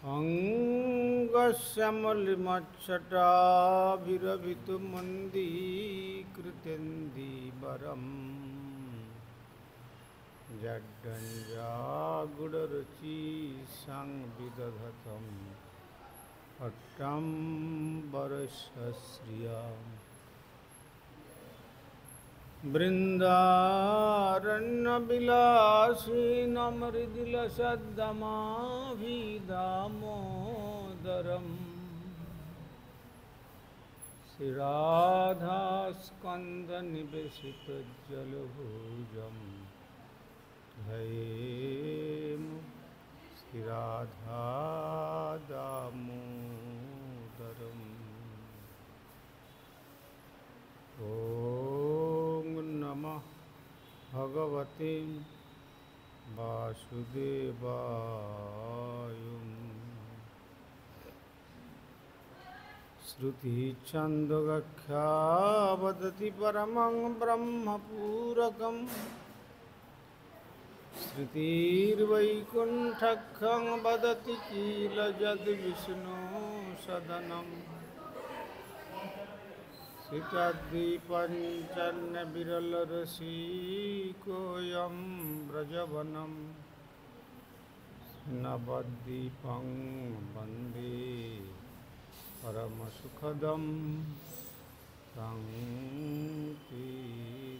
अङ्गस्यमलिमच्छटाभिरभितुमन्दीकृत्यन्दीवरम् जड्डञ्जागुडरुचि संविदधतं पट्टं वरसश्रियम् बृन्दारण्यविलासिनमृदुलसद्दमाभिदामोदरम् श्रीराधास्कन्दनिवेशितजलभुजं ध्येयेम श्रीराधादामोदरम्। ॐ नमः भगवते वासुदेवाय। श्रुतिछन्दोगख्या वदति परमं ब्रह्मपूरकम् श्रुतिर्वैकुण्ठख्यं वदति किल यद्विष्णु सदनम् सीताद्रिपञ्चन्यविरलरसिकोऽयं व्रजवनं नवद्वीपं वन्दे परमसुखदं तं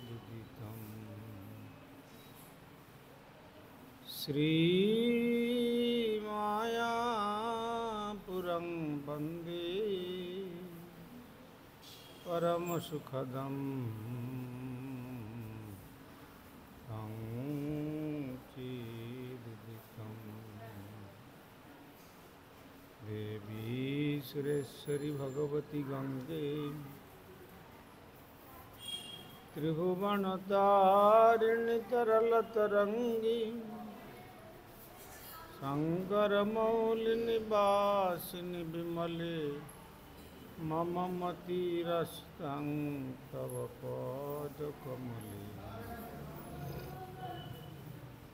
दुदितम्। श्रीमायापुरं वन्दे परमसुखदं तं दुदितम्। देवी सुरेश्वरी भगवती गंगे त्रिभुवनतारिणी तरलतरंगी शंकरमौलिनिवासिनी विमले मम मतिरस्तं तव पदकमले।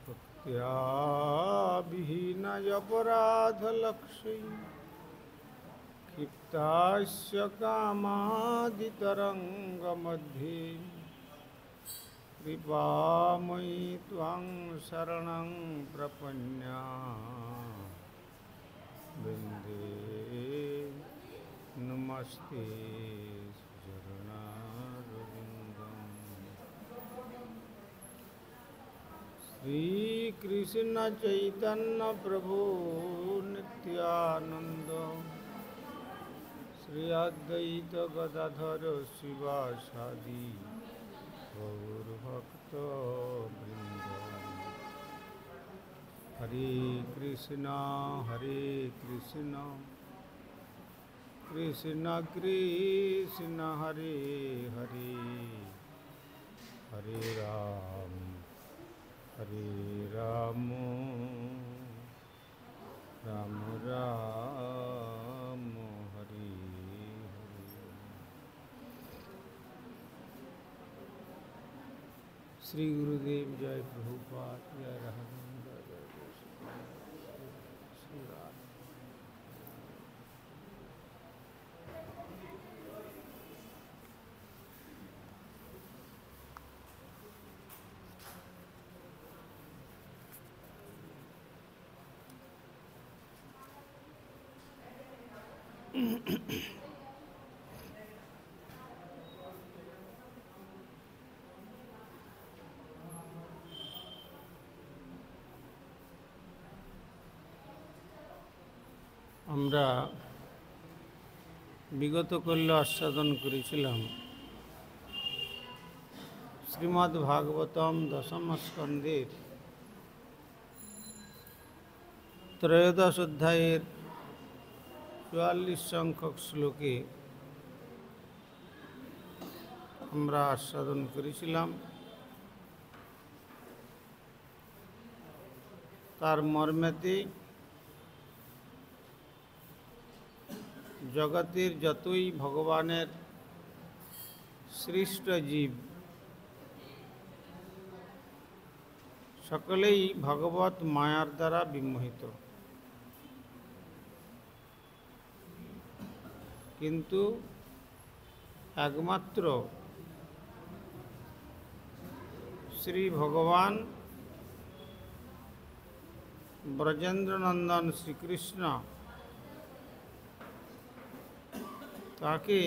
भक्त्या विहीनयपराधलक्ष्मी क्षिप्तास्य कामादितरङ्गमध्ये कृपामयि त्वां शरणं प्रपन्ना वन्दे नमस्ते चरणारविन्दम्। श्रीकृष्ण चैतन्य प्रभु नित्यानंद श्री अद्वैत गदाधर शिवासादि गौरभक्तवृन्द। हरे कृष्ण कृष्ण कृष्ण हरे हरे हरे राम राम राम हरे हरे। श्री गुरुदेव जय प्रभुपाद जय राघवेंद्र जय श्री राम। আমরা বিগত কল্য আস্বাদন করেছিলাম শ্রীমদ্ ভাগবতম দশম স্কন্ধের ত্রয়োদশ অধ্যায়ের ৪৪ সংখ্যক শ্লোকে আমরা আস্বাদন করেছিলাম। তার মর্মেতে জগতের যতই ভগবানের সৃষ্ট জীব সকলেই ভগবত মায়ার দ্বারা বিমোহিত। কিন্তু একমাত্র শ্রী ভগবান ব্রজেন্দ্রনন্দন শ্রীকৃষ্ণ তাকে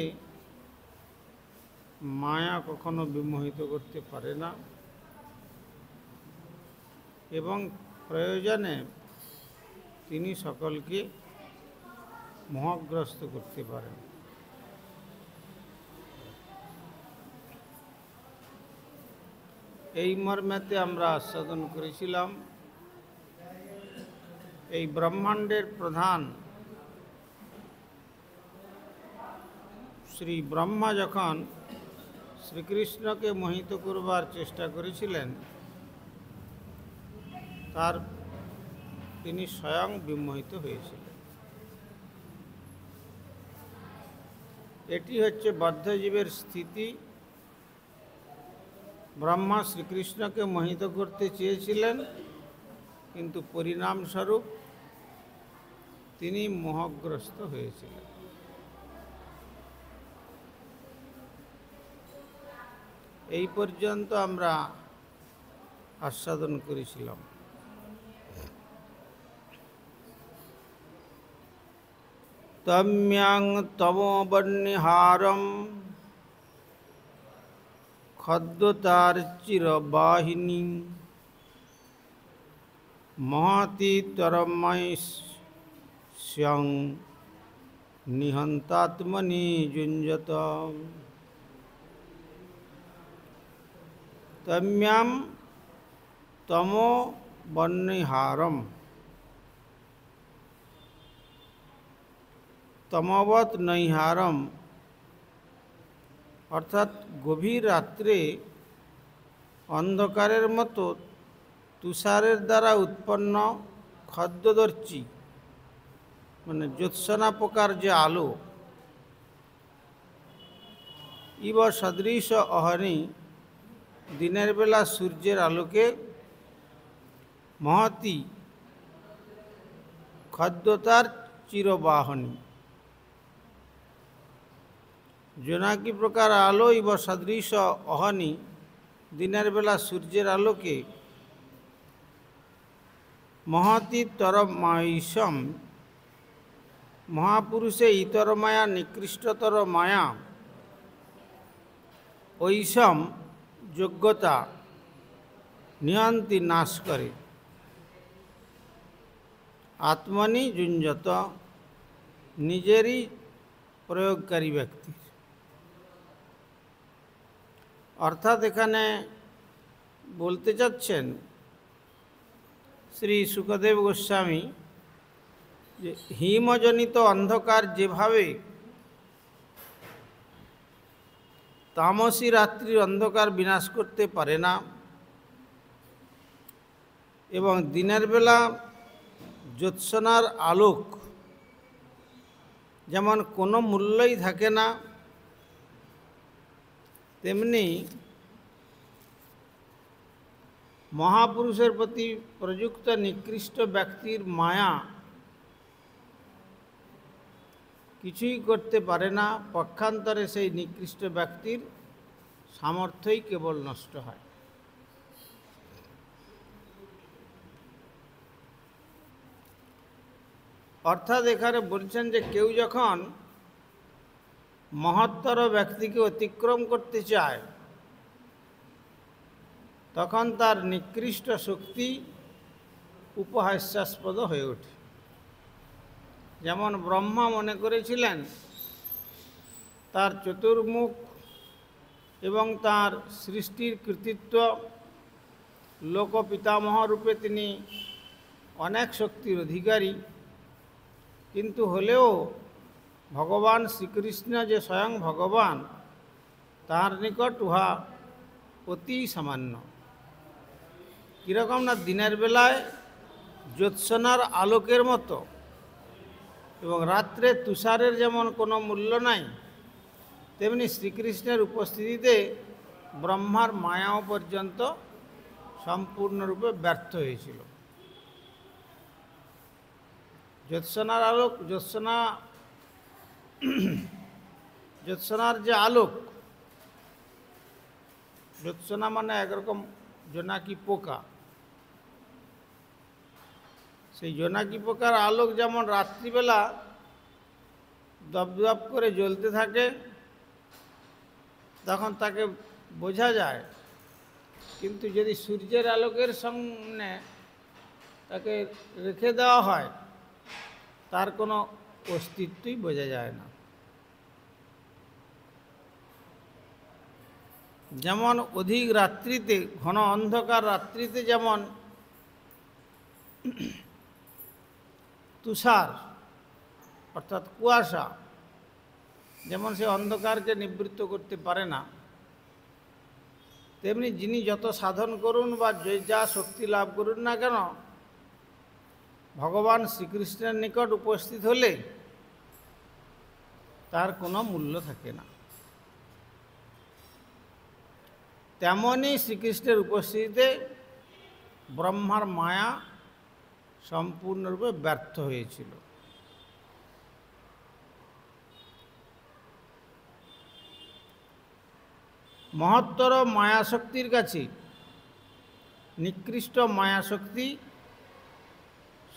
মায়া কখনো বিমোহিত করতে পারে না এবং প্রয়োজনে তিনি সকলকে মোহগ্রস্ত করতে পারেন। এই মর্মেতে আমরা আস্বাদন করেছিলাম এই ব্রহ্মাণ্ডের প্রধান শ্রী ব্রহ্মা যখন শ্রীকৃষ্ণকে মোহিত করবার চেষ্টা করেছিলেন তিনি স্বয়ং বিমোহিত হয়েছিলেন। এটি হচ্ছে বদ্ধজীবের স্থিতি। ব্রহ্মা শ্রীকৃষ্ণকে মোহিত করতে চেয়েছিলেন, কিন্তু পরিণামস্বরূপ তিনি মোহগ্রস্ত হয়েছিলেন। এই পর্যন্ত আমরা আস্বাদন করেছিলাম। তম্যাং তমোবহ্নিহারম খদ্যোতার চিরবাহিনী মহতি তরময়স্যং নিহন্তাত্মনি যুঞ্জত। তম্যাম তমোবহ্নিহারম, তমবৎ নৈহারম অর্থাৎ গভীর রাত্রে অন্ধকারের মতো তুষারের দ্বারা উৎপন্ন খদ্যোদর্চি মানে জ্যোৎস্না প্রকার যে আলো, ইব সদৃশ অহনি দিনের বেলা সূর্যের আলোকে, মহতি খদ্যোতার চিরবাহনী জোনাকি প্রকার আলো, ইব সদৃশ অহনি দিনের বেলা সূর্যের আলোকে, মহতি তরমায়িসম মহাপুরুষে ইতর মায়া নিকৃষ্টতর মায়া ঐসম যোগ্যতা নিয়ন্তি নাশ করে, আত্মনি যুঞ্জত নিজেরই প্রয়োগকারী ব্যক্তির। অর্থাৎ এখানে বলতে চাচ্ছেন শ্রী শুকদেব গোস্বামী যে হিমজনিত অন্ধকার যেভাবে তামসী রাত্রির অন্ধকার বিনাশ করতে পারে না এবং দিনের বেলা জ্যোৎস্নার আলোক যেমন কোনো মূল্যই থাকে না, তেমনি মহাপুরুষের প্রতি প্রযুক্ত নিকৃষ্ট ব্যক্তির মায়া কিছুই করতে পারে না। পক্ষান্তরে সেই নিকৃষ্ট ব্যক্তির সামর্থ্যই কেবল নষ্ট হয়। অর্থাৎ এখানে বলছেন যে কেউ যখন মহত্তর ব্যক্তিকে অতিক্রম করতে চায় তখন তার নিকৃষ্ট শক্তি উপহাস্যাস্পদ হয়ে ওঠে। যেমন ব্রহ্মা মনে করেছিলেন তার চতুর্মুখ এবং তার সৃষ্টির কৃতিত্ব, লোক পিতামহ রূপে তিনি অনেক শক্তির অধিকারী, কিন্তু হলেও ভগবান শ্রীকৃষ্ণ যে স্বয়ং ভগবান, তার নিকট উহা অতি সামান্য। কীরকম না দিনের বেলায় জ্যোৎস্নার আলোকের মতো এবং রাত্রে তুষারের যেমন কোনো মূল্য নাই, তেমনি শ্রীকৃষ্ণের উপস্থিতিতে ব্রহ্মার মায়াও পর্যন্ত সম্পূর্ণরূপে ব্যর্থ হয়েছিল। জ্যোৎস্নার আলোক, জ্যোৎস্না জ্যোৎস্নার যে আলোক, জ্যোৎস্না মানে একরকম জোনাকি পোকা, সেই জোনাকি পোকার আলোক যেমন রাত্রিবেলা দপদপ করে জ্বলতে থাকে, তখন তাকে বোঝা যায়, কিন্তু যদি সূর্যের আলোকের সামনে তাকে রেখে দেওয়া হয়, তার কোনো অস্তিত্বই বোঝা যায় না। যেমন অধিক রাত্রিতে, ঘন অন্ধকার রাত্রিতে যেমন তুষার অর্থাৎ কুয়াশা যেমন সে অন্ধকারকে নিবৃত্ত করতে পারে না, তেমনি যিনি যত সাধন করুন বা যে যা শক্তি লাভ করুন না কেন, ভগবান শ্রীকৃষ্ণের নিকট উপস্থিত হলে তার কোনো মূল্য থাকে না। তেমনই শ্রীকৃষ্ণের উপস্থিতিতে ব্রহ্মার মায়া সম্পূর্ণরূপে ব্যর্থ হয়েছিল। মহত্তর মায়াশক্তির কাছে নিকৃষ্ট মায়াশক্তি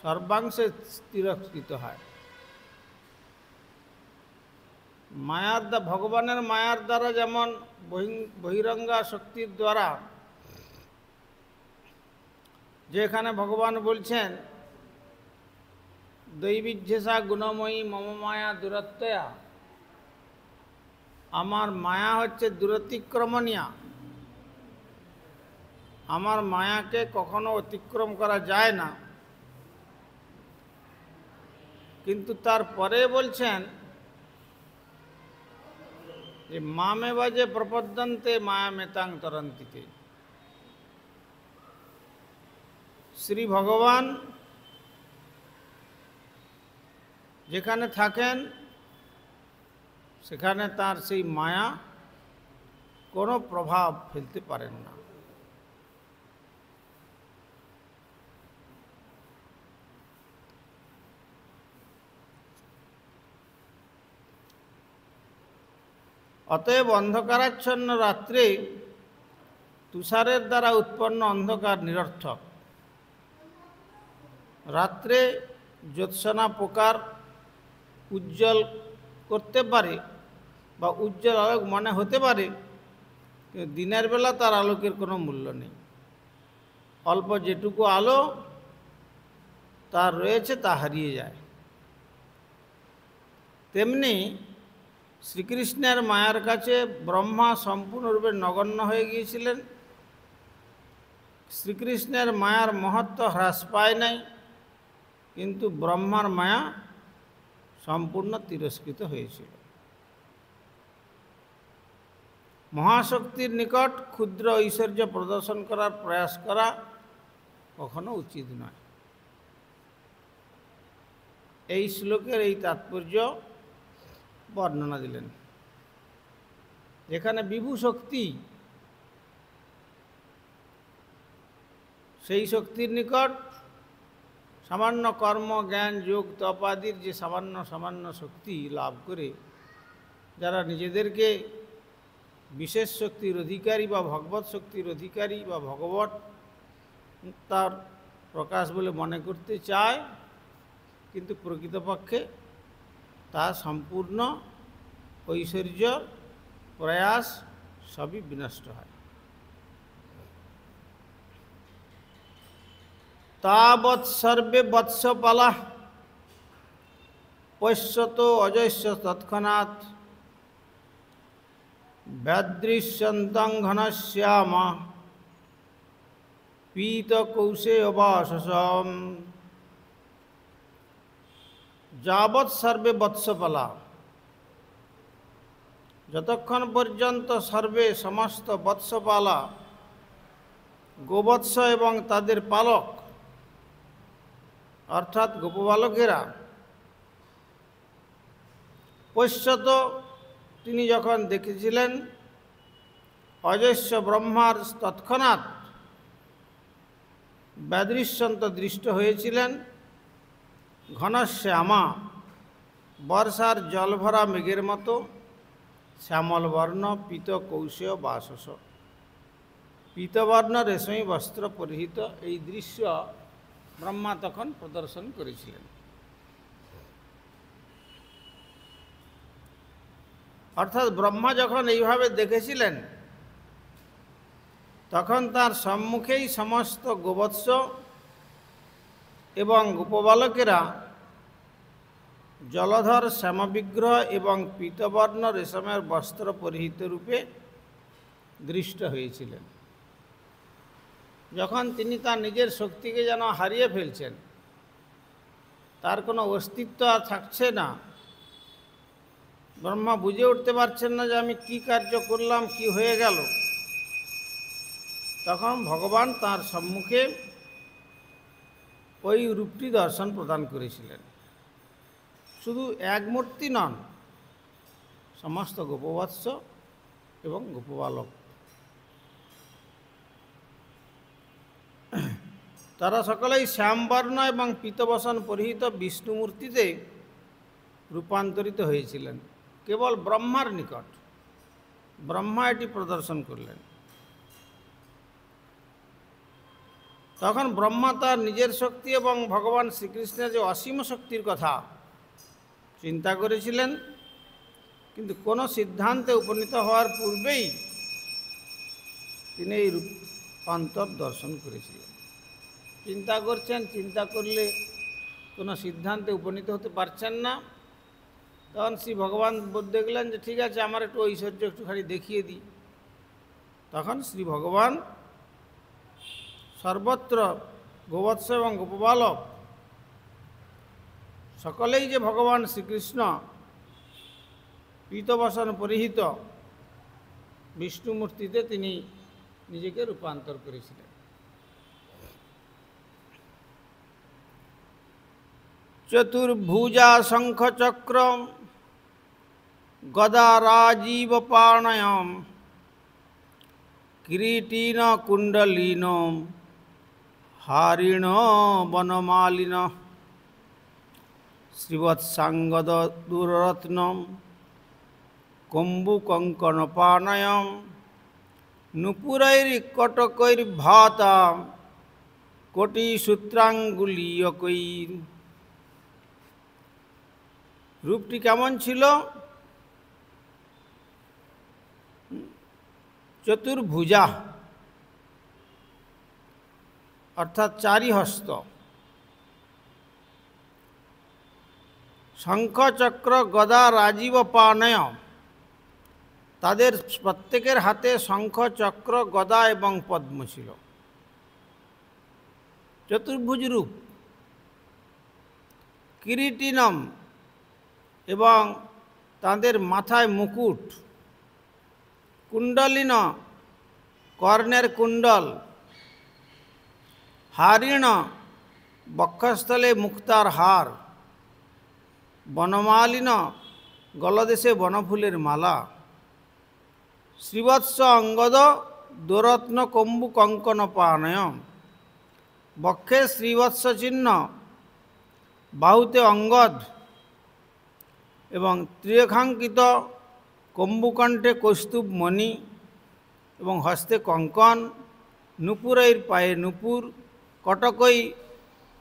সর্বাংশে তিরস্কৃত হয়। ভগবানের মায়ার দ্বারা যেমন বহিরঙ্গা শক্তির দ্বারা, যেখানে ভগবান বলছেন দৈবিজ্ঞেসা গুণময়ী মম মায়া দূরত্বয়া, আমার মায়া হচ্ছে দূরতিক্রমণীয়া, আমার মায়াকে কখনো অতিক্রম করা যায় না। কিন্তু তারপরে বলছেন যে মামে বাজে প্রপদ্যন্তে মায়া মেতাং তরন্তিতে, শ্রী ভগবান যেখানে থাকেন সেখানে তার সেই মায়া কোনো প্রভাব ফেলতে পারেন না। অতএব অন্ধকারাচ্ছন্ন রাত্রে তুষারের দ্বারা উৎপন্ন অন্ধকার নিরর্থক। রাত্রে জ্যোৎস্না পোকার উজ্জ্বল করতে পারে বা উজ্জ্বল আলোক মনে হতে পারে, কিন্তু দিনের বেলা তার আলোকের কোনো মূল্য নেই। অল্প যেটুকু আলো তার রয়েছে তা হারিয়ে যায়। তেমনি শ্রীকৃষ্ণের মায়ার কাছে ব্রহ্মা সম্পূর্ণরূপে নগণ্য হয়ে গিয়েছিলেন। শ্রীকৃষ্ণের মায়ার মহত্ব হ্রাস পায় নাই, কিন্তু ব্রহ্মার মায়া সম্পূর্ণ তিরস্কৃত হয়েছিল। মহাশক্তির নিকট ক্ষুদ্র ঐশ্বর্য প্রদর্শন করার প্রয়াস করা কখনো উচিত নয়। এই শ্লোকের এই তাৎপর্য বর্ণনা দিলেন। যেখানে বিভু শক্তি, সেই শক্তির নিকট সামান্য কর্ম জ্ঞান যোগ তপাদির যে সামান্য শক্তি লাভ করে যারা নিজেদেরকে বিশেষ শক্তির অধিকারী বা ভগবত শক্তির অধিকারী বা ভগবত তার প্রকাশ বলে মনে করতে চায়, কিন্তু প্রকৃতপক্ষে তা সম্পূর্ণ ঐশ্বর্য প্রয়াস সবই বিনষ্ট হয়। তাবৎ সর্বে বৎসপালা পশ্যত অজস্র তৎক্ষণাৎ ব্যাদৃশ্যন্তং ঘনশ্যামা পীতকৌশেয়বাসসম। যাবৎ সর্বে বৎসপালা, যতক্ষণ পর্যন্ত সর্বে সমস্ত বৎসপালা, গোবৎস এবং তাদের পালক অর্থাৎ গোপবালকেরা, পশ্যত তিনি যখন দেখেছিলেন, অজস্র ব্রহ্মার তৎক্ষণাৎ ব্যাদৃশ্যন্ত দৃষ্ট হয়েছিলেন, ঘনশ্যামা বর্ষার জলভরা মেঘের মতো, শ্যামল বর্ণ পীত কৌশেয় বাসস, পীতবর্ণ রেশমী বস্ত্র পরিহিত এই দৃশ্য ব্রহ্মা তখন প্রদর্শন করেছিলেন। অর্থাৎ ব্রহ্মা যখন এইভাবে দেখেছিলেন তখন তার সম্মুখেই সমস্ত গোবৎস এবং গোপবালকেরা জলধর শ্যামবিগ্রহ এবং পীতবর্ণ রেশমের বস্ত্র পরিহিত রূপে দৃষ্ট হয়েছিলেন। যখন তিনি তার নিজের শক্তিকে যেন হারিয়ে ফেলছেন, তার কোনো অস্তিত্ব আর থাকছে না, ব্রহ্মা বুঝে উঠতে পারছেন না যে আমি কি কার্য করলাম, কি হয়ে গেল, তখন ভগবান তার সম্মুখে ওই রূপটি দর্শন প্রদান করেছিলেন। শুধু এক মূর্তি নন, সমস্ত গোপবৎস এবং গোপবালক, তারা সকলেই শ্যামবর্ণ এবং পীতবসন পরিহিত বিষ্ণু মূর্তিতে রূপান্তরিত হয়েছিলেন। কেবল ব্রহ্মার নিকট ব্রহ্মা এটি প্রদর্শন করলেন। তখন ব্রহ্মা তার নিজের শক্তি এবং ভগবান শ্রীকৃষ্ণের যে অসীম শক্তির কথা চিন্তা করেছিলেন, কিন্তু কোনো সিদ্ধান্তে উপনীত হওয়ার পূর্বেই তিনি এই রূপান্তর দর্শন করেছিলেন। চিন্তা করছেন, চিন্তা করলে কোনো সিদ্ধান্তে উপনীত হতে পারছেন না, তখন শ্রী ভগবান দেখলেন যে ঠিক আছে, আমার একটু ঐশ্বর্য একটুখানি দেখিয়ে দিই। তখন শ্রী ভগবান সর্বত্র গোবৎস এবং গোপবালক সকলেই যে ভগবান শ্রীকৃষ্ণ পীতবসন পরিহিত বিষ্ণু মূর্তিতে তিনি নিজেকে রূপান্তর করেছিলেন। চতুর্ভুজা শঙ্খচক্র গদা রাজীব পাণয়ম কিরীটিন কুণ্ডলীন হারিণ বনমালিন শ্রীবৎসাঙ্গদ দুররত্নম কম্বুকঙ্কণপাণয়ম নূপুরৈর্কটকৈর্ভাতা কোটিসূত্রাঙ্গুলীয়কৈর। রূপটি কেমন ছিল? চতুর্ভুজা অর্থাৎ চারি হস্ত, শঙ্খ চক্র গদা রাজীব পাণয়, তাদের প্রত্যেকের হাতে শঙ্খ চক্র গদা এবং পদ্ম ছিল। চতুর্ভুজ রূপ। কিরীটিনম, এবং তাদের মাথায় মুকুট, কুণ্ডলিন কর্ণের কুণ্ডল, হারিণ বক্ষস্থলে মুক্তার হার, বনমালিন গলদেশে বনফুলের মালা, শ্রীবৎস অঙ্গদ দোরত্ন কম্বু কঙ্কন পাণয়, বক্ষে শ্রীবৎস চিহ্ন, বাহুতে অঙ্গদ এবং ত্রিরেখাঙ্কিত, কম্বুকণ্ঠে কৌস্তুভ মণি এবং হস্তে কঙ্কন, নূপুরের পায়ে নূপুর, কটকই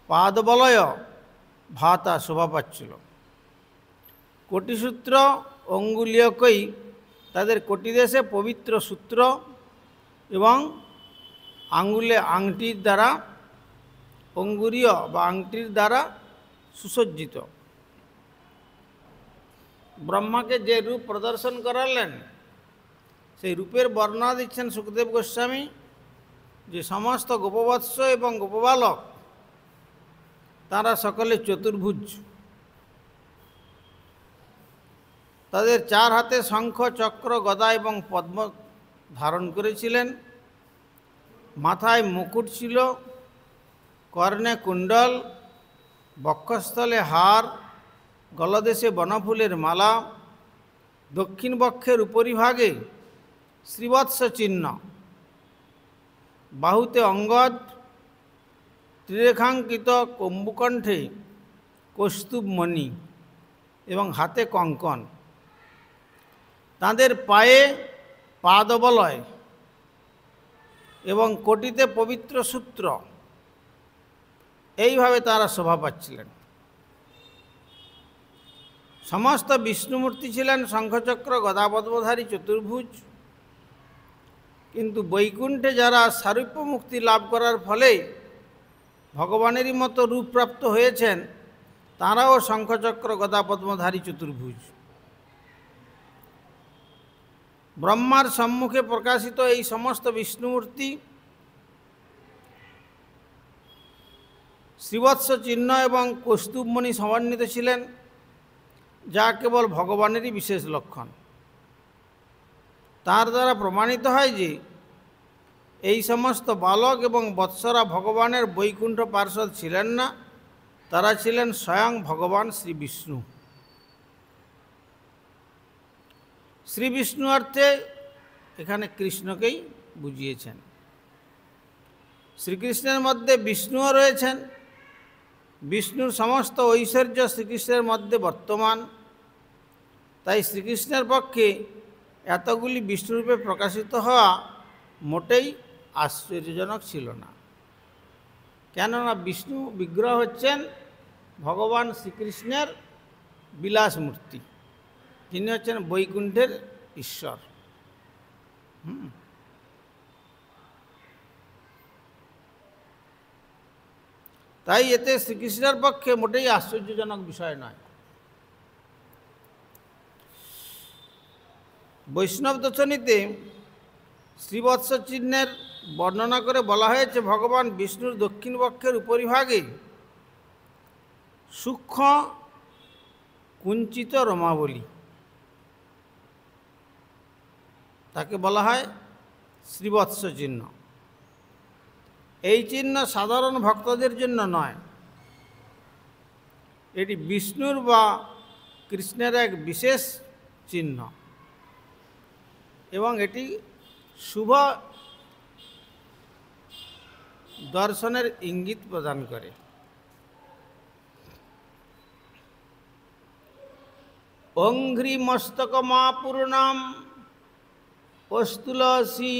পাদবলয় ভাতা শোভা পাচ্ছিল। কোটিসূত্র অঙ্গুলীয়কই, তাদের কোটিদেশে পবিত্র সূত্র এবং আঙ্গুলে আংটির দ্বারা, অঙ্গুরীয় বা আংটির দ্বারা সুসজ্জিত। ব্রহ্মাকে যে রূপ প্রদর্শন করালেন, সেই রূপের বর্ণনা দিচ্ছেন সুখদেব গোস্বামী, যে সমস্ত গোপবৎস এবং গোপবালক তারা সকলে চতুর্ভুজ। তাদের চার হাতে শঙ্খ চক্র গদা এবং পদ্ম ধারণ করেছিলেন, মাথায় মুকুট ছিল, কর্ণে কুণ্ডল, বক্ষস্থলে হার, গলদেশে বনফুলের মালা, দক্ষিণ বক্ষের উপরিভাগে শ্রীবৎস চিহ্ন, বাহুতে অঙ্গদ, ত্রিরেখাঙ্কিত কম্বুকণ্ঠে কৌস্তুভ মণি এবং হাতে কঙ্কন। তাঁদের পায়ে পাদবলয় এবং কোটিতে পবিত্র সূত্র, এইভাবে তারা শোভা পাচ্ছিলেন। সমস্ত বিষ্ণুমূর্তি ছিলেন শঙ্খচক্র গদাপদ্মধারী চতুর্ভুজ, কিন্তু বৈকুণ্ঠে যারা সারূপ্য মুক্তি লাভ করার ফলে ভগবানেরই মতো রূপপ্রাপ্ত হয়েছেন, তাঁরাও শঙ্খচক্র গদাপদ্মধারী চতুর্ভুজ। ব্রহ্মার সম্মুখে প্রকাশিত এই সমস্ত বিষ্ণুমূর্তি শ্রীবৎস চিহ্ন এবং কৌস্তুভমণি সমন্বিত ছিলেন, যা কেবল ভগবানেরই বিশেষ লক্ষণ। তার দ্বারা প্রমাণিত হয় যে এই সমস্ত বালক এবং বৎসরা ভগবানের বৈকুণ্ঠ পার্ষদ ছিলেন না, তারা ছিলেন স্বয়ং ভগবান শ্রী বিষ্ণু। শ্রী বিষ্ণু অর্থে এখানে কৃষ্ণকেই বুঝিয়েছেন। শ্রীকৃষ্ণের মধ্যে বিষ্ণুও রয়েছেন। বিষ্ণুর সমস্ত ঐশ্বর্য শ্রীকৃষ্ণের মধ্যে বর্তমান। তাই শ্রীকৃষ্ণের পক্ষে এতগুলি বিষ্ণুরূপে প্রকাশিত হওয়া মোটেই আশ্চর্যজনক ছিল না, কেননা বিষ্ণু বিগ্রহ হচ্ছেন ভগবান শ্রীকৃষ্ণের বিলাস মূর্তি। তিনি হচ্ছেন বৈকুণ্ঠের ঈশ্বর। তাই এতে শ্রীকৃষ্ণের পক্ষে মোটেই আশ্চর্যজনক বিষয় নয়। বৈষ্ণব দর্শনীতে শ্রীবৎস চিহ্নের বর্ণনা করে বলা হয়েছে, ভগবান বিষ্ণুর দক্ষিণ পক্ষের উপরিভাগে সূক্ষ্ম কুঞ্চিত রমাবলী, তাকে বলা হয় শ্রীবৎস চিহ্ন। এই চিহ্ন সাধারণ ভক্তদের জন্য নয়, এটি বিষ্ণুর বা কৃষ্ণের এক বিশেষ চিহ্ন এবং এটি শুভ দর্শনের ইঙ্গিত প্রদান করে। অঙ্ঘ্রি মস্তকমাপূর্ণাম অস্তুলসী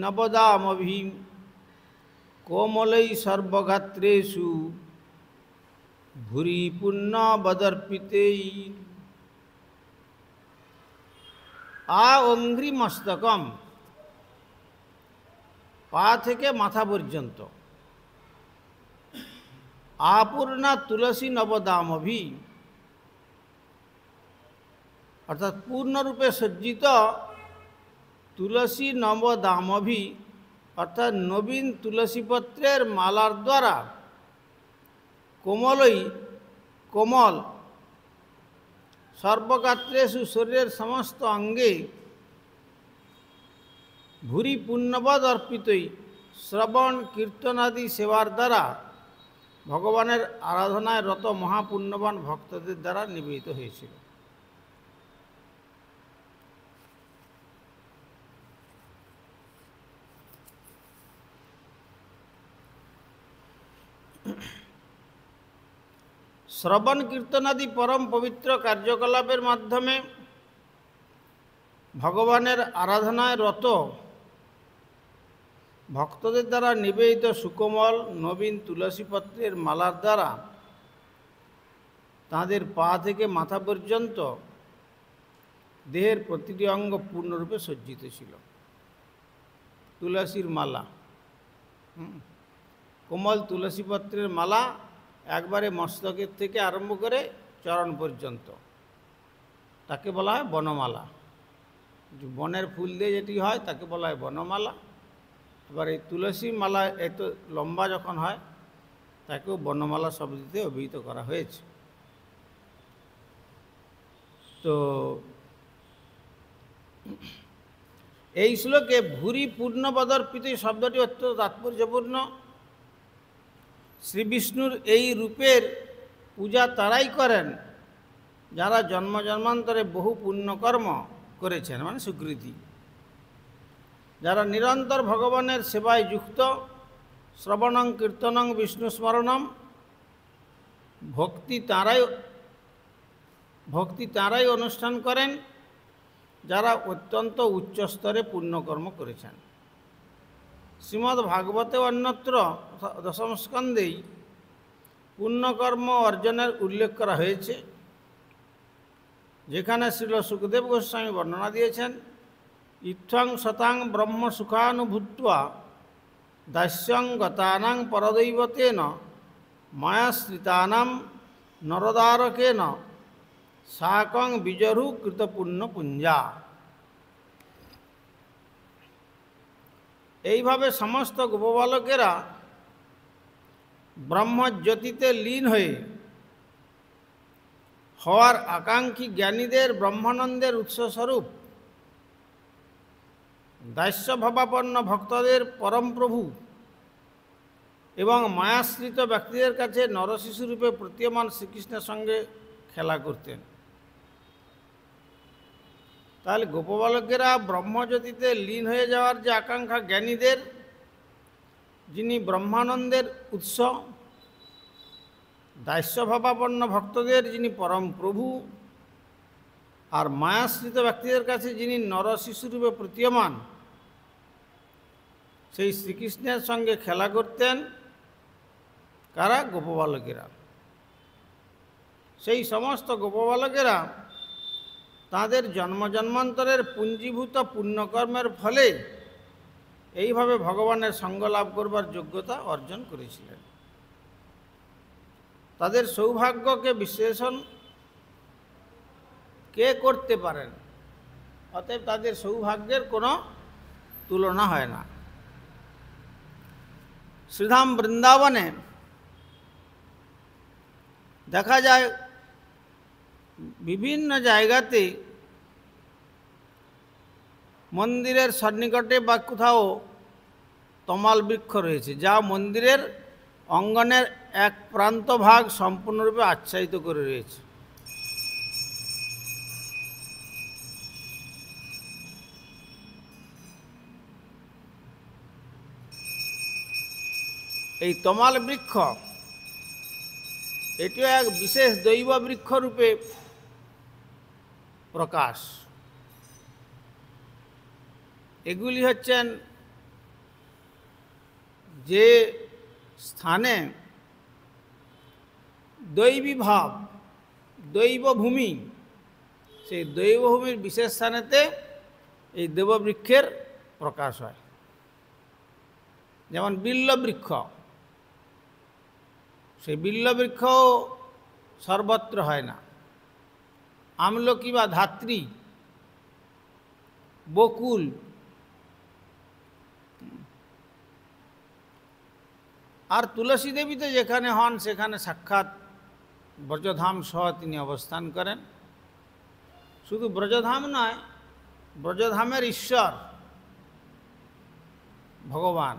নবদামভি কোমলৈ সর্বগাত্রেষু ভুরি পুণ্য বদর্পিতেই। অঙ্ঘ্রি মস্তকম, পা থেকে মাথা পর্যন্ত, আপূর্ণা তুলসী নবদামভি, অর্থাৎ পূর্ণরূপে সজ্জিত তুলসী নবদামভি, অর্থাৎ নবীন তুলসীপত্রের মালার দ্বারা কোমলই কোমল সর্বগাত্রেষু, শরীরের সমস্ত অঙ্গে ভুরি পুণ্যবদ অর্পিতই, শ্রবণ কীর্তনাদি সেবার দ্বারা ভগবানের আরাধনায় রত মহাপুণ্যবান ভক্তদের দ্বারা নিবেদিত হয়েছিল। শ্রবণ কীর্তনাদি পরম পবিত্র কার্যকলাপের মাধ্যমে ভগবানের আরাধনায় রত ভক্তদের দ্বারা নিবেদিত সুকোমল নবীন তুলসীপত্রের মালার দ্বারা তাঁদের পা থেকে মাথা পর্যন্ত দেহের প্রতিটি অঙ্গ পূর্ণরূপে সজ্জিত ছিল। তুলসীর মালা, কোমল তুলসীপত্রের মালা একবারে মস্তকের থেকে আরম্ভ করে চরণ পর্যন্ত, তাকে বলা হয় বনমালা। বনের ফুল দিয়ে যেটি হয় তাকে বলা হয় বনমালা। এবার এই তুলসী মালা এত লম্বা যখন হয় তাকেও বনমালা শব্দতে অভিহিত করা হয়েছে। তো এই শ্লোকে ভুরি পূর্ণবদর্পিত শব্দটি অত্যন্ত তাৎপর্যপূর্ণ। শ্রীবিষ্ণুর এই রূপের পূজা তারাই করেন যারা জন্ম জন্মান্তরে বহু পুণ্যকর্ম করেছেন, মানে সুকৃতি, যারা নিরন্তর ভগবানের সেবায় যুক্ত, শ্রবণং কীর্তনং বিষ্ণু স্মরণম, ভক্তি তারাই অনুষ্ঠান করেন, যারা অত্যন্ত উচ্চ স্তরে পুণ্যকর্ম করেছেন। শ্রীমদ্ ভাগবতে অন্যত্র দশম স্কন্ধেই পুণ্যকর্ম অর্জনের উল্লেখ করা হয়েছে, যেখানে শ্রীল সুখদেব গোস্বামী বর্ণনা দিয়েছেন, ইত্থং শতাং ব্রহ্ম সুখানুভূত্বা দাস্যং গতানাং পরদৈবতেন মায়াশ্রিতানাম নরদারকেন সাকং বিজরু কৃতপুণ্য পুঞ্জা। এইভাবে সমস্ত গোপবালকেরা ব্রহ্মজ্যোতিতে লীন হওয়ার আকাঙ্ক্ষী জ্ঞানীদের ব্রহ্মানন্দের উৎসস্বরূপ দাস্যভাবাপন্ন ভক্তদের পরমপ্রভু এবং মায়াশ্রিত ব্যক্তিদের কাছে নরশিশুরূপে প্রতীয়মান শ্রীকৃষ্ণের সঙ্গে খেলা করতেন। তাহলে গোপবালকেরা ব্রহ্মজ্যোতিতে লীন হয়ে যাওয়ার যে আকাঙ্ক্ষা জ্ঞানীদের, যিনি ব্রহ্মানন্দের উৎস, দাস্যভাবাপন্ন ভক্তদের যিনি পরম প্রভু, আর মায়াশ্রিত ব্যক্তিদের কাছে যিনি নরশিশুরূপে প্রতীয়মান, সেই শ্রীকৃষ্ণের সঙ্গে খেলা করতেন কারা? গোপবালকেরা। সেই সমস্ত গোপবালকেরা তাদের জন্মজন্মান্তরের পুঞ্জীভূত পুণ্যকর্মের ফলে এইভাবে ভগবানের সঙ্গ লাভ করবার যোগ্যতা অর্জন করেছিলেন। তাদের সৌভাগ্যকে বিশ্লেষণ কে করতে পারেন? অতএব তাদের সৌভাগ্যের কোনো তুলনা হয় না। শ্রীধাম বৃন্দাবনে দেখা যায় বিভিন্ন জায়গাতে মন্দিরের সন্নিকটে বা কোথাও তমাল বৃক্ষ রয়েছে, যা মন্দিরের অঙ্গনের এক প্রান্ত ভাগ সম্পূর্ণরূপে আচ্ছাদিত করে রয়েছে। এই তমাল বৃক্ষ এটিও এক বিশেষ দৈব বৃক্ষরূপে প্রকাশ। এগুলি হচ্ছেন যে স্থানে দৈবী ভাব, দৈবভূমি, সেই দৈবভূমির বিশেষ স্থানেতে এই দেববৃক্ষের প্রকাশ হয়। যেমন বিল্লবৃক্ষ, সেই বিল্লবৃক্ষও সর্বত্র হয় না। আমলকি বা ধাত্রী, বকুল, আর তুলসী দেবী তো যেখানে হন সেখানে সাক্ষাৎ ব্রজধাম সহ তিনি অবস্থান করেন। শুধু ব্রজধাম নয়, ব্রজধামের ঈশ্বর ভগবান।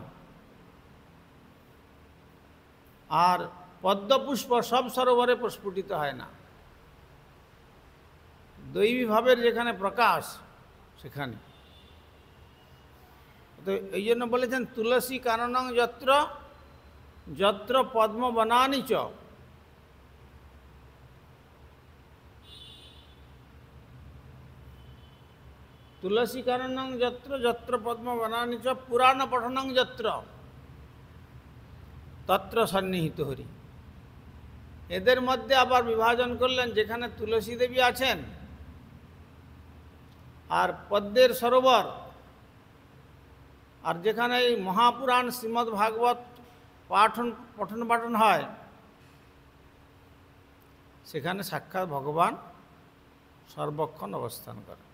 আর পদ্মপুষ্প সব সরোবরে প্রস্ফুটিত হয় না, দৈবী ভাবের যেখানে প্রকাশ সেখানে। তো এই জন্য বলেছেন তুলসী কাননং যত্র যত্র পদ্ম বনানি চ। তুলসী কাননং যত্র যত্র পদ্ম বনানি চ পুরাণ পঠনং যত্র তত্র সন্নিহিত হরি। এদের মধ্যে আবার বিভাজন করলেন, যেখানে তুলসী দেবী আছেন আর পদ্মের সরোবর, আর যেখানে এই মহাপুরাণ শ্রীমদ্ ভাগবত পঠন পাঠন হয়, সেখানে সাক্ষাৎ ভগবান সর্বক্ষণ অবস্থান করে।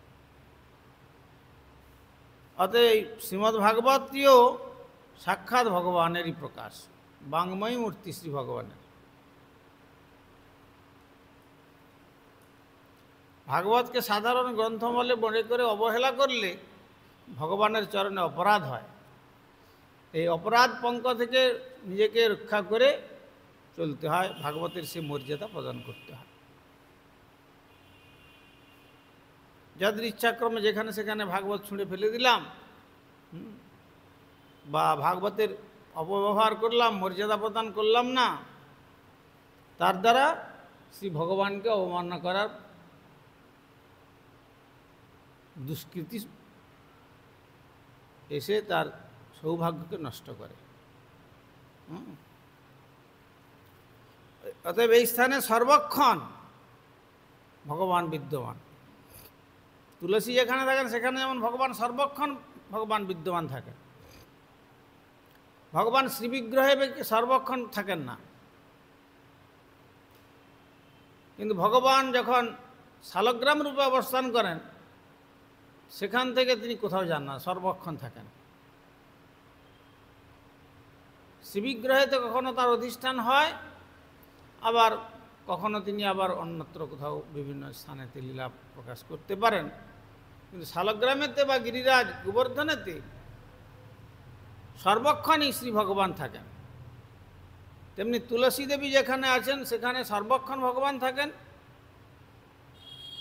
অতএব এই শ্রীমদ্ ভাগবতটিও সাক্ষাৎ ভগবানেরই প্রকাশ, বাংময়ী মূর্তি শ্রী ভগবানের। ভাগবতকে সাধারণ গ্রন্থ বলে মনে করে অবহেলা করলে ভগবানের চরণে অপরাধ হয়। এই অপরাধ পঙ্ক থেকে নিজেকে রক্ষা করে চলতে হয়, ভাগবতের সে মর্যাদা প্রদান করতে হয়। যাদের ইচ্ছাক্রমে যেখানে সেখানে ভাগবত ছুঁড়ে ফেলে দিলাম, বা ভাগবতের অপব্যবহার করলাম, মর্যাদা প্রদান করলাম না, তার দ্বারা শ্রী ভগবানকে অবমাননা করার দুষ্কৃতি এসে তার সৌভাগ্যকে নষ্ট করে। অতএব এই স্থানে সর্বক্ষণ ভগবান বিদ্যমান। তুলসী যেখানে থাকেন সেখানে যেমন ভগবান সর্বক্ষণ ভগবান বিদ্যমান থাকেন। ভগবান শ্রীবিগ্রহে সর্বক্ষণ থাকেন না, কিন্তু ভগবান যখন শালগ্রাম রূপে অবস্থান করেন সেখান থেকে তিনি কোথাও যান না, সর্বক্ষণ থাকেন। শ্রীবিগ্রহে তো কখনো তার অধিষ্ঠান হয়, আবার কখনো তিনি আবার অন্যত্র কোথাও বিভিন্ন স্থানেতে লীলা প্রকাশ করতে পারেন, কিন্তু শালগ্রামেতে বা গিরিরাজ গোবর্ধনেতে সর্বক্ষণই শ্রী ভগবান থাকেন। তেমনি তুলসী দেবী যেখানে আছেন সেখানে সর্বক্ষণ ভগবান থাকেন।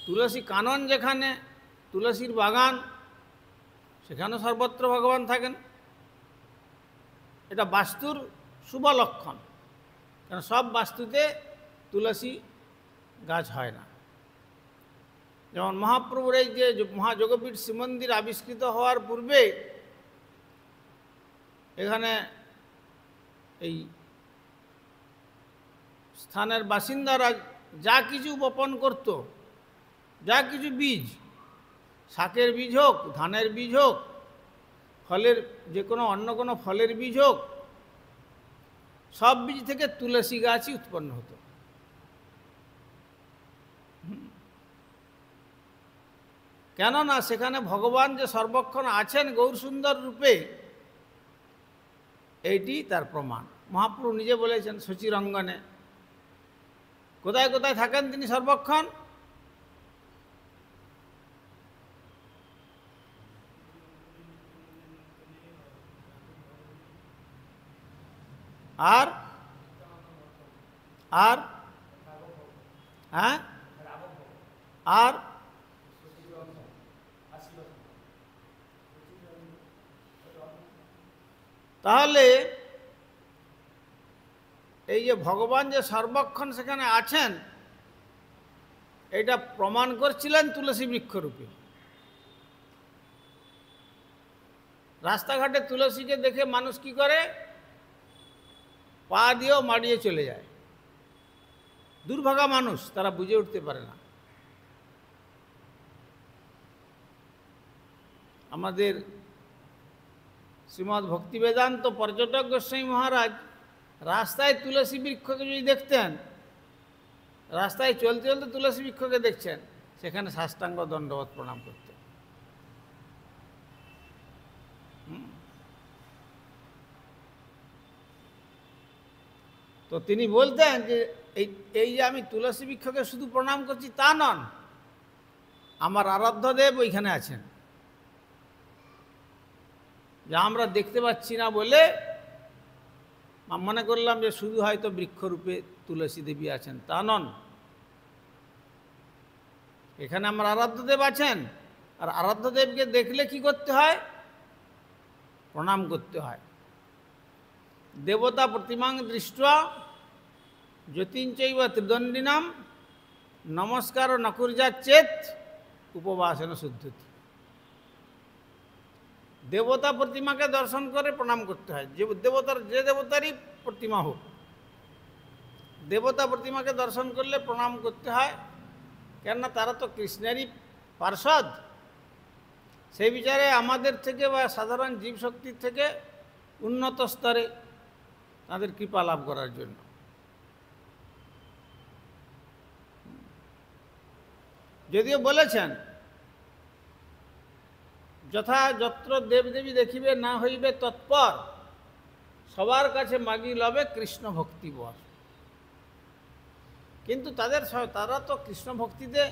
তুলসী কানন যেখানে, তুলসীর বাগান, সেখানেও সর্বত্র ভগবান থাকেন। এটা বাস্তুর শুভ লক্ষণ, কারণ সব বাস্তুতে তুলসী গাছ হয় না। যেমন মহাপ্রভুর এই যে মহাযোগপীঠ শ্রীমন্দির আবিষ্কৃত হওয়ার পূর্বে এখানে এই স্থানের বাসিন্দারা যা কিছু বপন করত, যা কিছু বীজ, শাকের বীজ হোক, ধানের বীজ হোক, ফলের যে কোনো অন্য কোনো ফলের বীজ হোক, সব বীজ থেকে তুলসী গাছই উৎপন্ন হতো। কেননা সেখানে ভগবান যে সর্বক্ষণ আছেন গৌরসুন্দর রূপে, এইটি তার প্রমাণ। মহাপ্রভু নিজে বলেছেন সচিরঙ্গনে, কোথায় কোথায় থাকেন তিনি সর্বক্ষণ? আর আর হ্যাঁ আর তাহলে এই যে ভগবান যে সর্বক্ষণ সেখানে আছেন, এটা প্রমাণ করছিলেন তুলসী বৃক্ষরূপে। রাস্তাঘাটে তুলসীকে দেখে মানুষ কি করে? পা দিয়েও মাড়িয়ে চলে যায়। দুর্ভাগা মানুষ, তারা বুঝে উঠতে পারে না। আমাদের শ্রীমদ্ ভক্তিবেদান্ত পর্যটক গোস্বামী মহারাজ রাস্তায় তুলসী বৃক্ষকে যদি দেখতেন, রাস্তায় চলতে চলতে তুলসী বৃক্ষকে দেখছেন, সেখানে সাষ্টাঙ্গ দণ্ডবত প্রণাম করতেন। তো তিনি বলতেন যে এই যে আমি তুলসী বৃক্ষকে শুধু প্রণাম করছি তা নন, আমার আরাধ্য দেব ওইখানে আছেন, যা আমরা দেখতে পাচ্ছি না বলে মনে করলাম যে শুধু হয়তো বৃক্ষরূপে তুলসী দেবী আছেন, তা নন। এখানে আমার আরাধ্য দেব আছেন, আর আরাধ্য দেবকে দেখলে কি করতে হয়? প্রণাম করতে হয়। দেবতা প্রতিমাং দৃष्ट्वा জ্যোতিঞ্চৈব ত্রিদণ্ডিনাম নমস্কার নকুর্যাচ্চেত উপবাসেন শুদ্ধতি। দেবতা প্রতিমাকে দর্শন করে প্রণাম করতে হয়। যে দেবতারই প্রতিমা হোক, দেবতা প্রতিমাকে দর্শন করলে প্রণাম করতে হয়, কেননা তারা তো কৃষ্ণেরই পার্ষদ। সেই বিচারে আমাদের থেকে বা সাধারণ জীবশক্তির থেকে উন্নত স্তরে তাদের কৃপা লাভ করার জন্য। যদিও বলেছেন যথা যত্র দেবদেবী দেখিবে না হইবে তৎপর, সবার কাছে মাগি লবে কৃষ্ণ ভক্তি বর। কিন্তু তারা তো কৃষ্ণ ভক্তিতে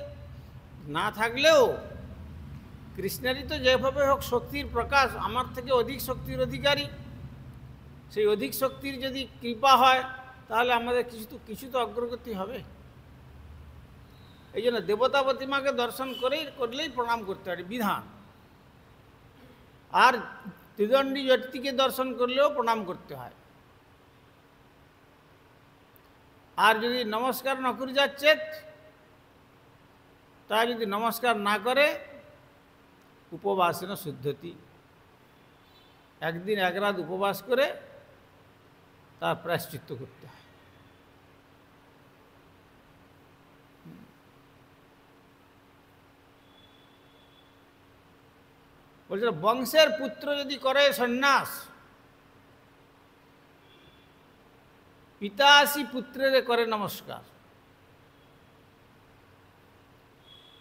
না থাকলেও কৃষ্ণেরই তো যেভাবে হোক শক্তির প্রকাশ, আমার থেকে অধিক শক্তির অধিকারী। সেই অধিক শক্তির যদি কৃপা হয় তাহলে আমাদের কিছু তো অগ্রগতি হবে। এই জন্য দেবতা প্রতিমাকে দর্শন করলেই প্রণাম করতে হয়, বিধান। আর ত্রিদণ্ডী জ্যোতিকে দর্শন করলেও প্রণাম করতে হয়। আর যদি নমস্কার নকুর্যাচ্চেত, তা যদি নমস্কার না করে উপবাসেন শুদ্ধতি, একদিন এক রাত উপবাস করে তার প্রায়শ্চিত্ত করতে হয়। বলছে বংশের পুত্র যদি করে সন্ন্যাস, পিতা আসি পুত্রের করে নমস্কার।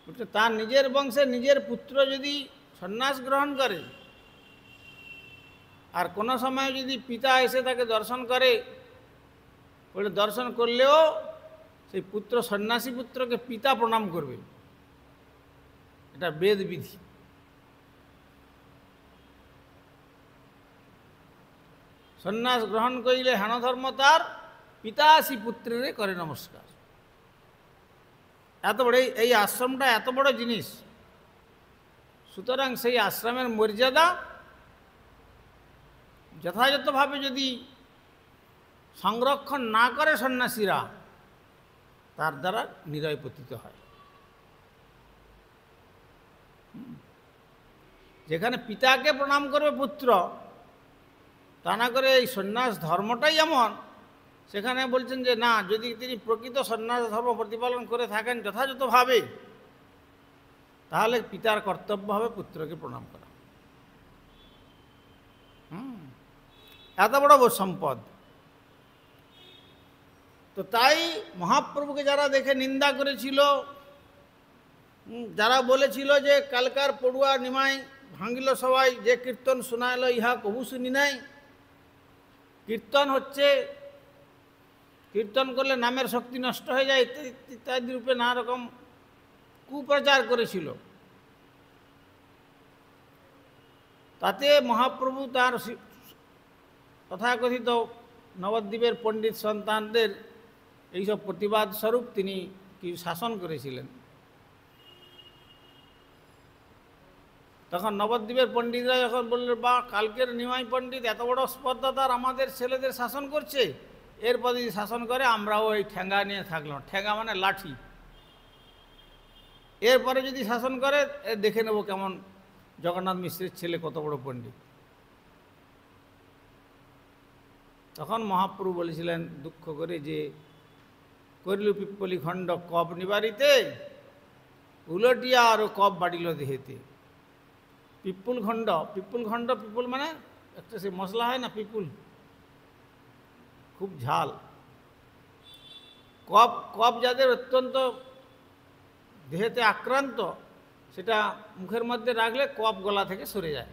বলছে তার নিজের বংশে নিজের পুত্র যদি সন্ন্যাস গ্রহণ করে, আর কোনো সময় যদি পিতা এসে তাকে দর্শন করে, বলে দর্শন করলেও সেই পুত্র সন্ন্যাসী পুত্রকে পিতা প্রণাম করবে, এটা বেদ বিধি। সন্ন্যাস গ্রহণ করিলে হেন ধর্ম তার, পিতা আসি পুত্রের করে নমস্কার। এত বড় এই আশ্রমটা এত বড় জিনিস, সুতরাং সেই আশ্রমের মর্যাদা যথাযথভাবে যদি সংরক্ষণ না করে সন্ন্যাসীরা, তার দ্বারা নিরয় পতিত হয়। যেখানে পিতাকে প্রণাম করবে পুত্র, তা না করে এই সন্ন্যাস ধর্মটাই এমন, সেখানে বলছেন যে না, যদি তিনি প্রকৃত সন্ন্যাস ধর্ম প্রতিপালন করে থাকেন যথাযথভাবে, তাহলে পিতার কর্তব্য হবে পুত্রকে প্রণাম করা। এত বড় সম্পদ। তো তাই মহাপ্রভুকে যারা দেখে নিন্দা করেছিল, যারা বলেছিল যে কালকার পড়ুয়া নিমাই ভাঙিল সবাই, যে কীর্তন শোনাইল ইহা কবু শুনি নাই, কীর্তন হচ্ছে, কীর্তন করলে নামের শক্তি নষ্ট হয়ে যায় ইত্যাদি রূপে নানা রকম কুপ্রচার করেছিল। তাতে মহাপ্রভু তার তথাকথিত নবদ্বীপের পণ্ডিত সন্তানদের এইসব প্রতিবাদ স্বরূপ তিনি কি শাসন করেছিলেন। তখন নবদ্বীপের পণ্ডিতরা যখন বললেন, বা কালকের নিমাই পণ্ডিত এত বড় স্পর্ধাতার আমাদের ছেলেদের শাসন করছে, এরপর যদি শাসন করে আমরাও এই ঠেঙ্গা নিয়ে থাকলাম, ঠেঙ্গা মানে লাঠি, এরপরে যদি শাসন করে দেখে নেব কেমন জগন্নাথ মিশ্রের ছেলে কত বড় পণ্ডিত। তখন মহাপ্রভু বলেছিলেন দুঃখ করে যে করিল পিপ্পলি খণ্ড কপ নিবারিতে, উলটিয়া আরও কপ বাড়িল দেহেতে। পিপুল খণ্ড, পিপুল খণ্ড, পিপুল মানে একটা সে মশলা হয় না পিপুল, খুব ঝাল। কপ, কপ যাদের অত্যন্ত দেহেতে আক্রান্ত, সেটা মুখের মধ্যে রাখলে কপ গলা থেকে সরে যায়।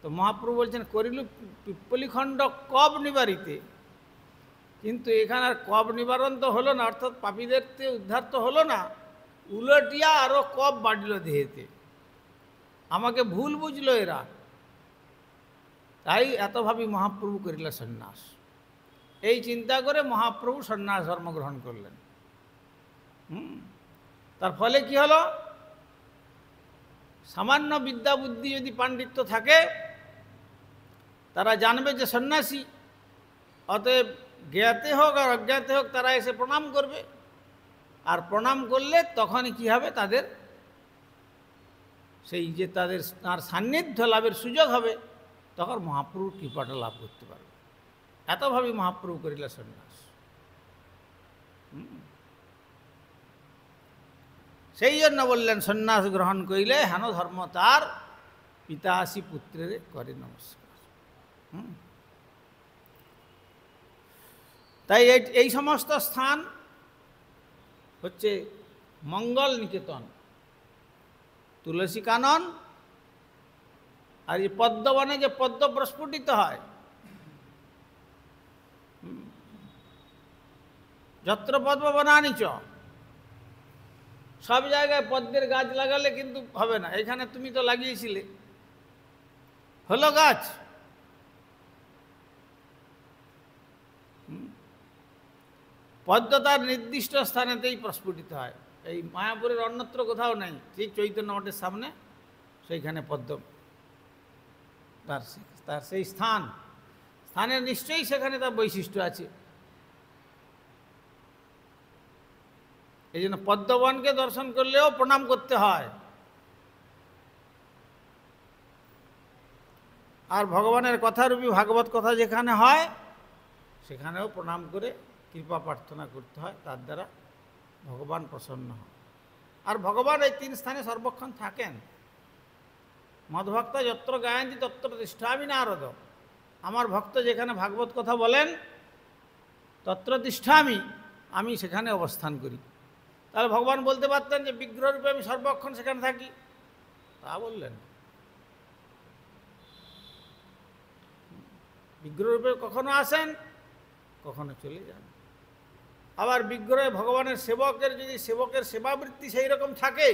তো মহাপ্রভু বলছেন করিল পিপ্পলি খণ্ড কপ নিবারিতে, কিন্তু এখানে আর কপ নিবারণ তো হলো না, অর্থাৎ পাপীদের উদ্ধার তো হলো না, উলটিয়া আরও কপ বাড়িল দেহেতে। আমাকে ভুল বুঝলো এরা, তাই এতভাবে মহাপ্রভু করিল সন্ন্যাস। এই চিন্তা করে মহাপ্রভু সন্ন্যাস ধর্ম গ্রহণ করলেন। তার ফলে কি হলো, সামান্য বিদ্যা বুদ্ধি যদি পাণ্ডিত্য থাকে, তারা জানবে যে সন্ন্যাসী, অতএব জ্ঞাতে হোক আর অজ্ঞাতে হোক তারা এসে প্রণাম করবে, আর প্রণাম করলে তখনই কি হবে, তাদের সেই যে তাদের তার সান্নিধ্য লাভের সুযোগ হবে, তখন মহাপ্রভুর কৃপাটা লাভ করতে পারবে। এতভাবে মহাপ্রভু করিল সন্ন্যাস। সেই জন্য বললেন সন্ন্যাস গ্রহণ করিলে হেন ধর্ম তার, পিতা আসি পুত্রের করে নমস্কার। তাই এই সমস্ত স্থান হচ্ছে মঙ্গল নিকেতন, তুলসী কানন, আর এই পদ্মবনে যে পদ্ম প্রস্ফুটিত হয়, যত্র পদ্ম বনানি চ, সব জায়গায় পদ্মের গাছ লাগালে কিন্তু হবে না। এখানে তুমি তো লাগিয়েছিলে, হলো গাছ, পদ্ম তার নির্দিষ্ট স্থানেতেই প্রস্ফুটিত হয়। এই মায়াপুরের অন্যত্র কোথাও নেই, ঠিক চৈতন্য মঠের সামনে সেইখানে পদ্ম, তার সেই স্থানের নিশ্চয়ই সেখানে তার বৈশিষ্ট্য আছে। এই জন্য পদ্মবনকে দর্শন করলেও প্রণাম করতে হয়। আর ভগবানের কথারূপী ভাগবত কথা যেখানে হয় সেখানেও প্রণাম করে কৃপা প্রার্থনা করতে হয়, তার দ্বারা ভগবান প্রসন্ন হয়। আর ভগবান এই তিন স্থানে সর্বক্ষণ থাকেন। মদভক্ত যত্র গায়ন্তি তত্র তিষ্ঠামি নারদ, আমার ভক্ত যেখানে ভাগবত কথা বলেন তত্র তিষ্ঠামি, আমি সেখানে অবস্থান করি। তাহলে ভগবান বলতে পারতেন যে বিগ্রহরূপে আমি সর্বক্ষণ সেখানে থাকি, তা বললেন। বিগ্রহরূপে কখনো আসেন, কখনো চলে যান। আবার বিগ্রহে ভগবানের সেবকের যদি সেবকের সেবাবৃত্তি সেই রকম থাকে,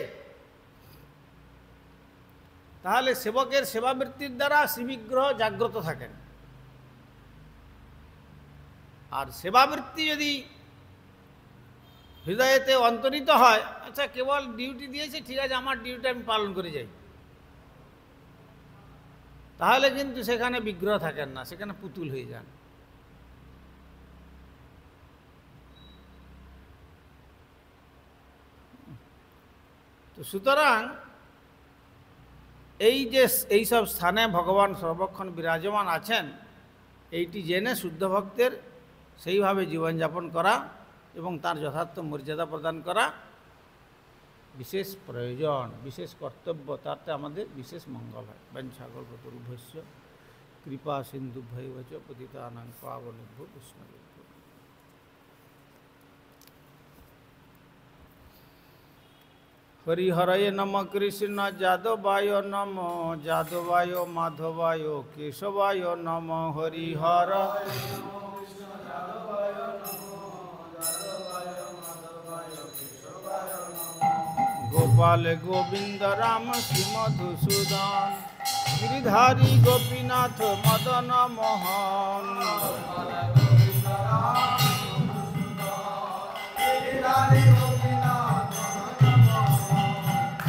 তাহলে সেবকের সেবাবৃত্তির দ্বারা শ্রীবিগ্রহ জাগ্রত থাকেন। আর সেবাবৃত্তি যদি হৃদয়েতে অন্তরিত হয়, আচ্ছা কেবল ডিউটি দিয়েছে, ঠিক আছে আমার ডিউটি আমি পালন করে যাই, তাহলে কিন্তু সেখানে বিগ্রহ থাকেন না, সেখানে পুতুল হয়ে যান। তো সুতরাং এই যে এইসব স্থানে ভগবান সর্বক্ষণ বিরাজমান আছেন, এইটি জেনে শুদ্ধ ভক্তের সেইভাবে জীবনযাপন করা এবং তার যথার্থ মর্যাদা প্রদান করা বিশেষ প্রয়োজন, বিশেষ কর্তব্য, তাতে আমাদের বিশেষ মঙ্গল হয়। বঞ্ছাকল্পতরুভ্যশ্চ কৃপা সিন্ধুভ্যৈব চ পতিতানাং পাবনেভ্যো বৈষ্ণবেভ্যো। হরিহরয়ে নম কৃষ্ণ যাদবায় নম, যাদবায় মাধবায় কেশবায় নম। হরিহর গোপাল গোবিন্দ রাম শ্রী মধুসূদন, গিরিধারী গোপীনাথ মদন মোহন।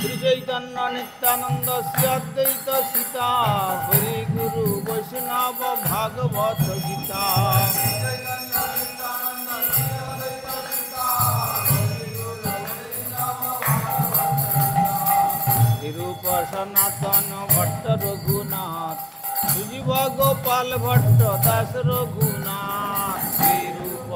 শ্রী চৈতন্য নিত্যানন্দ শ্রী অদ্বৈত সীতা, হরি গুরু বৈষ্ণব ভাগবত গীতা। নিরূপ সনাতন ভট্ট রঘুনাথ, সুজীব গোপাল ভট্ট দাস রঘুনাথ। নিরূপ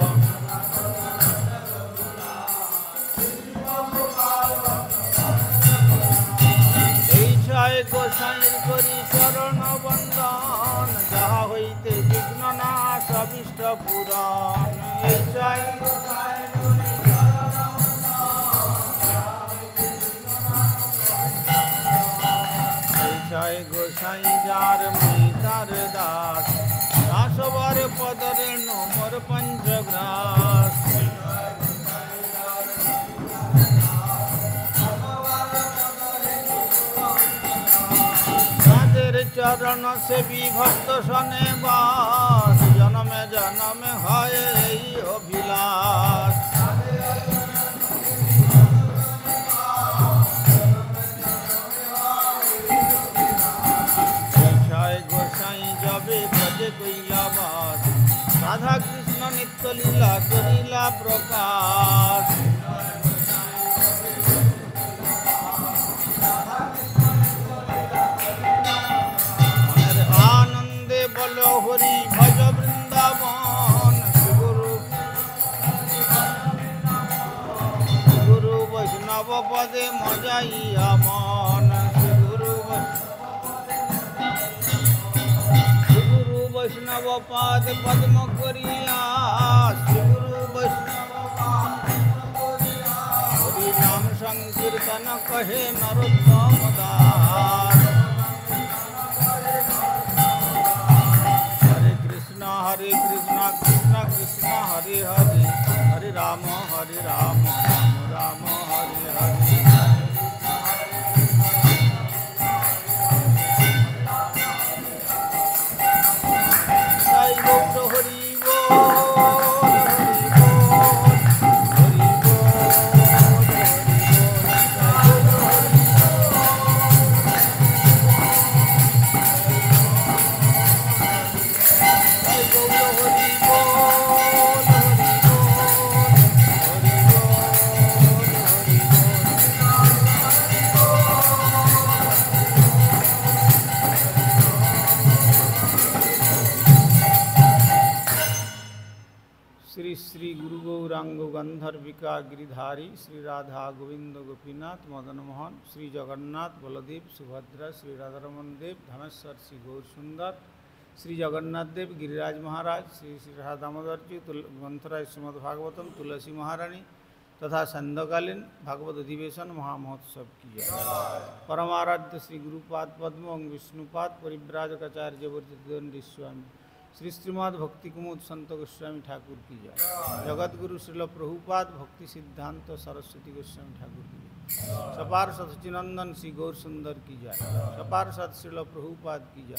এই ছয় গোসাইর করি চরণ বন্দন, যাহা হইতে বিঘ্ন নাশ অভীষ্ট পুরাণ। এই ছয় গোসাই যার মিতার দাস, দাসবার পদরে নোমর পঞ্চগ্রাস। তাদের চরণ সেবী ভক্ত সনে বাস, জনমে জনমে হয় এই অভিলাষ। কৈলাবাস, রাধা কৃষ্ণ নিত্য লীলা করিলা প্রকাশ। আনন্দে বল হরি ভজ বৃন্দাবন, গুরু বৈষ্ণব পদে মজাইয়া মন। বৈষ্ণব পদ পদ্ম করিয়া, শ্রীগুরু বৈষ্ণব হরি নাম সংকীর্তন কহে নরোত্তম দাস। হরে কৃষ্ণ কৃষ্ণ কৃষ্ণ হরে হরে, হরে রাম রাম রাম হরে হরে। হরি বল। गंधर्विका गिरिधारी श्री राधा गोविंद गोपीनाथ मदन मोहन श्री जगन्नाथ बलदेव सुभद्रा श्री राधारमन देव धनेश्वर श्री गौर सुंदर श्री जगन्नाथ देव गिरिराज महाराज श्री श्री राधा दामोदर जी ग्रंथराज श्रीमद्भागवतम तुलसी महारानी तथा संध्याकालीन भागवत अधिवेशन महामहोत्सव की जय। परमाराध्य श्री गुरुपाद पद्म और विष्णुपाद परिव्राजकाचार्य वर्तित स्वामी श्री श्रीमद् भक्ति कुमुद संत गोस्वामी ठाकुर की जय। जगत गुरु श्रील प्रभुपाद भक्ति सिद्धांत सरस्वती गोस्वामी ठाकुर की जय। सपार सचिनंदन श्री गौर सुंदर की जय। सपार सत श्रील प्रभुपाद की जय।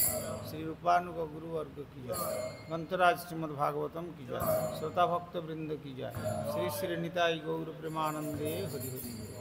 श्री रूपानुग गुरुवर्ग की जय। ग्रंथराज श्रीमद् भागवतम की जय। श्रोता भक्त वृंद की जय। श्री श्री निताई गौर प्रेमानंदे हरि हरि।